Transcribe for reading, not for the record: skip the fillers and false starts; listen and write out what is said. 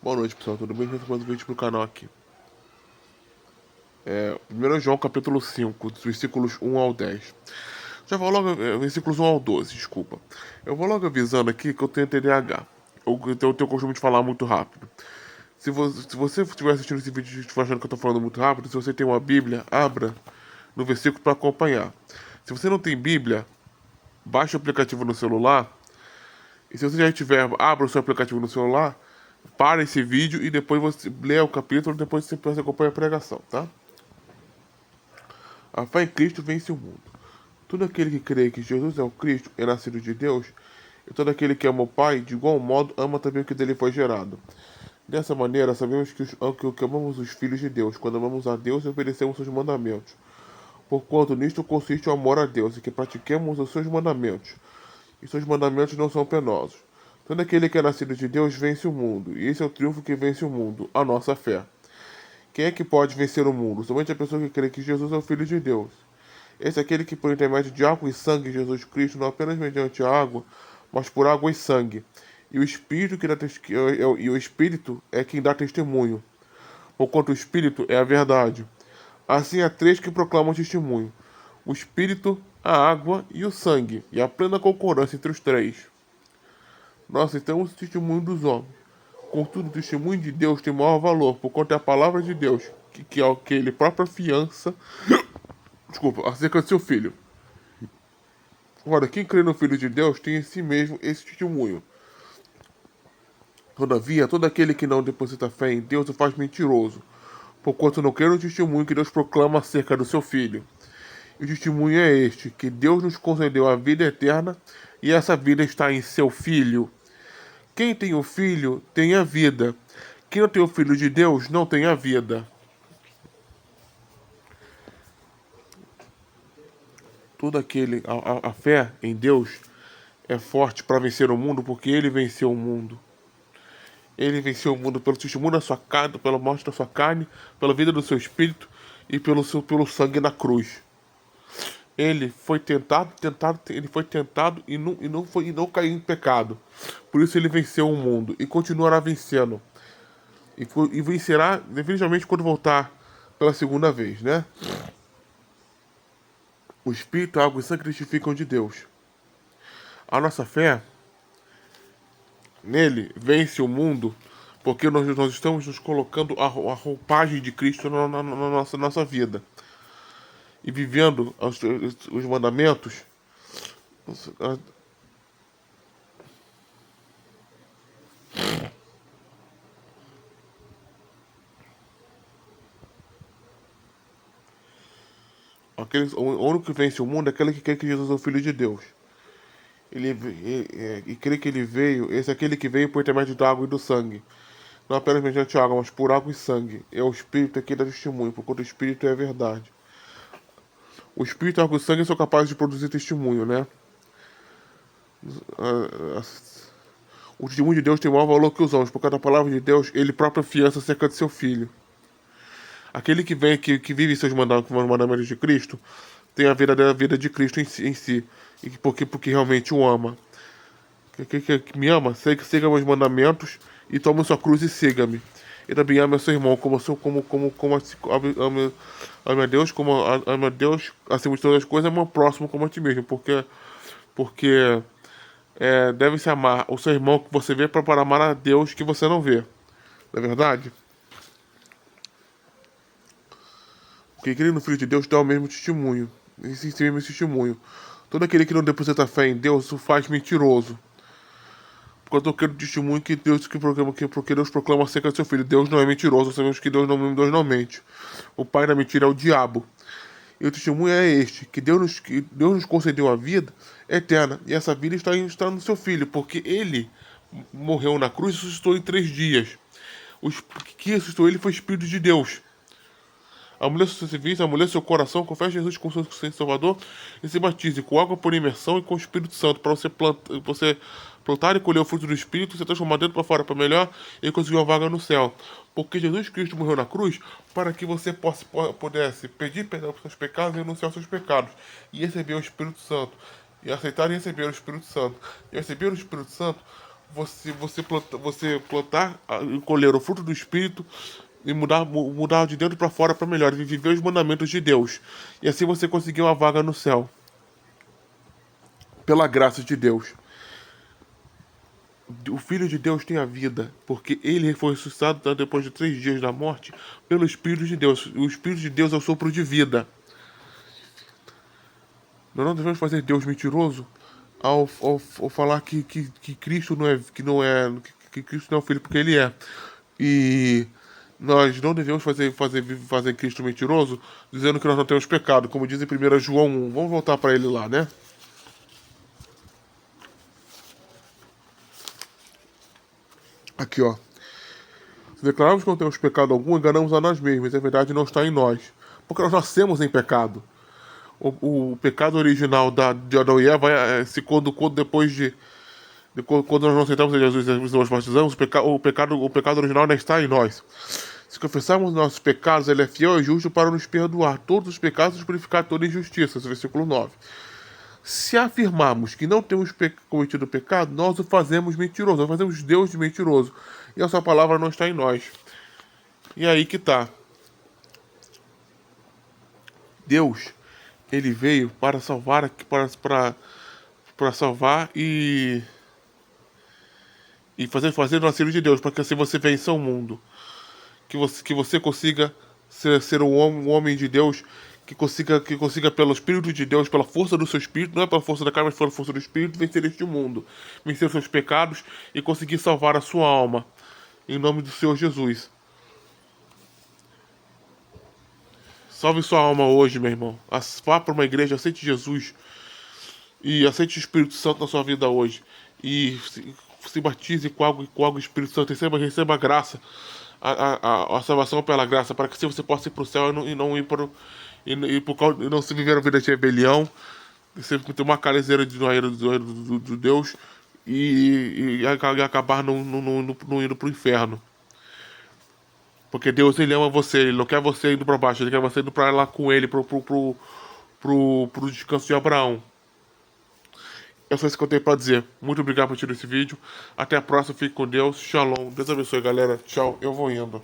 Boa noite, pessoal. Tudo bem? Estamos mais um vídeo pro canal aqui. 1 João, capítulo 5, dos versículos 1 ao 10. Já vou logo... versículos 1 ao 12, desculpa. Eu vou logo avisando aqui que eu tenho TDAH. Eu tenho o costume de falar muito rápido. Se você estiver assistindo esse vídeo e estiver achando que eu estou falando muito rápido, se você tem uma Bíblia, abra no versículo para acompanhar. Se você não tem Bíblia, baixe o aplicativo no celular. E se você já tiver, abra o seu aplicativo no celular, para esse vídeo e depois você lê o capítulo, depois você acompanha a pregação, tá? A fé em Cristo vence o mundo. Todo aquele que crê que Jesus é o Cristo é nascido de Deus, e todo aquele que ama o Pai, de igual modo, ama também o que dele foi gerado. Dessa maneira, sabemos que amamos os filhos de Deus, quando amamos a Deus e obedecemos seus mandamentos. Porquanto nisto consiste o amor a Deus, e que pratiquemos os seus mandamentos. E seus mandamentos não são penosos. Todo aquele que é nascido de Deus vence o mundo, e esse é o triunfo que vence o mundo, a nossa fé. Quem é que pode vencer o mundo? Somente a pessoa que crê que Jesus é o Filho de Deus. Esse é aquele que, por intermédio de água e sangue, Jesus Cristo, não apenas mediante a água, mas por água e sangue. E o Espírito, e o Espírito é quem dá testemunho, porquanto o Espírito é a verdade. Assim há três que proclamam testemunho: o Espírito, a água e o sangue, e a plena concordância entre os três. Nós citamos o testemunho dos homens. Contudo, o testemunho de Deus tem maior valor, porquanto é a palavra de Deus, que é o que ele própria fiança, acerca de seu filho. Ora, quem crê no Filho de Deus tem em si mesmo esse testemunho. Todavia, todo aquele que não deposita fé em Deus o faz mentiroso, porquanto não crê no testemunho que Deus proclama acerca do seu Filho. E o testemunho é este, que Deus nos concedeu a vida eterna, e essa vida está em seu Filho. Quem tem o Filho tem a vida. Quem não tem o Filho de Deus não tem a vida. A fé em Deus é forte para vencer o mundo, porque ele venceu o mundo. Ele venceu o mundo pelo testemunho da sua carne, pela morte da sua carne, pela vida do seu espírito e pelo sangue na cruz. Ele foi tentado e não caiu em pecado. Por isso ele venceu o mundo e continuará vencendo. E vencerá definitivamente quando voltar pela segunda vez, né? O Espírito, a água e o sangue testificam de Deus. A nossa fé nele vence o mundo porque nós estamos nos colocando a roupagem de Cristo na nossa vida. E vivendo os mandamentos, o único que vence o mundo é aquele que crê que Jesus é o Filho de Deus. E crê que ele veio, esse é aquele que veio por intermédio da água e do sangue. Não apenas mediante água, mas por água e sangue. É o Espírito que dá testemunho, porque o Espírito é a verdade. O Espírito, a água e o sangue são capazes de produzir testemunho, né? O testemunho de Deus tem maior valor que os homens, porque da palavra de Deus, ele próprio afiança acerca de seu Filho. Aquele que vive seus mandamentos de Cristo, tem a vida de Cristo em si e porque realmente o ama. Que me ama, siga meus mandamentos e tome sua cruz e siga-me. E também ame seu irmão, ame a Deus, ame a Deus, acima de todas as coisas, ame o próximo como a ti mesmo, porque deve-se amar o seu irmão que você vê para amar a Deus que você não vê. Não é verdade? Porque crê no Filho de Deus dá o mesmo testemunho. Esse mesmo testemunho. Todo aquele que não deposita fé em Deus o faz mentiroso. Porque eu tô querendo testemunho porque Deus proclama acerca do seu filho. Deus não é mentiroso, sabemos que Deus não mente. O pai da mentira é o diabo. E o testemunho é este, que Deus nos concedeu a vida eterna. E essa vida está no seu filho, porque ele morreu na cruz e ressuscitou em 3 dias. O que ressuscitou ele foi o Espírito de Deus. Amolece seu coração, confesse Jesus como seu Senhor e Salvador e se batize com água por imersão e com o Espírito Santo para você plantar e colher o fruto do Espírito, se transformar dentro para fora para melhor e conseguir uma vaga no céu. Porque Jesus Cristo morreu na cruz para que você pudesse pedir perdão por seus pecados e renunciar aos seus pecados e receber o Espírito Santo. E aceitar e receber o Espírito Santo. E receber o Espírito Santo você plantar e colher o fruto do Espírito e mudar de dentro para fora para melhor, e viver os mandamentos de Deus. E assim você conseguir uma vaga no céu, pela graça de Deus. O Filho de Deus tem a vida, porque ele foi ressuscitado depois de 3 dias da morte pelo Espírito de Deus. O Espírito de Deus é o sopro de vida. Nós não devemos fazer Deus mentiroso ao falar que Cristo não é que Cristo não é o Filho, porque ele é. E nós não devemos fazer Cristo mentiroso, dizendo que nós não temos pecado, como diz em 1 João 1. Vamos voltar para ele lá, né? Aqui, ó. Se declararmos que não temos pecado algum, enganamos a nós mesmos, e a verdade não está em nós. Porque nós nascemos em pecado. O pecado original de Adão e Eva, quando depois quando nós não aceitamos Jesus e nos batizamos, o pecado original ainda está em nós. Se confessarmos nossos pecados, ele é fiel e justo para nos perdoar todos os pecados e purificar toda injustiça. Versículo 9. Se afirmarmos que não temos cometido pecado, nós o fazemos mentiroso, nós fazemos Deus de mentiroso. E a sua palavra não está em nós. E aí que tá. Deus, ele veio para salvar, para salvar e fazer nascer de Deus, para que assim você vença o mundo. Que você consiga ser um homem de Deus, que consiga pelo Espírito de Deus, pela força do seu Espírito, não é pela força da carne, mas pela força do Espírito, vencer este mundo, vencer os seus pecados e conseguir salvar a sua alma. Em nome do Senhor Jesus. Salve sua alma hoje, meu irmão. Vá para uma igreja, aceite Jesus e aceite o Espírito Santo na sua vida hoje. E se batize com água e Espírito Santo. Receba a graça, a salvação pela graça, para que assim você possa ir para o céu e não ir para e não se viver a vida de rebelião, você ter uma calezeira do Deus e acabar não indo para o inferno. Porque Deus, ele ama você, ele não quer você indo para baixo, ele quer você indo para lá com ele, pro descanso de Abraão. É só isso que eu tenho para dizer. Muito obrigado por assistir esse vídeo. Até a próxima, fique com Deus. Shalom. Deus abençoe, galera. Tchau. Eu vou indo.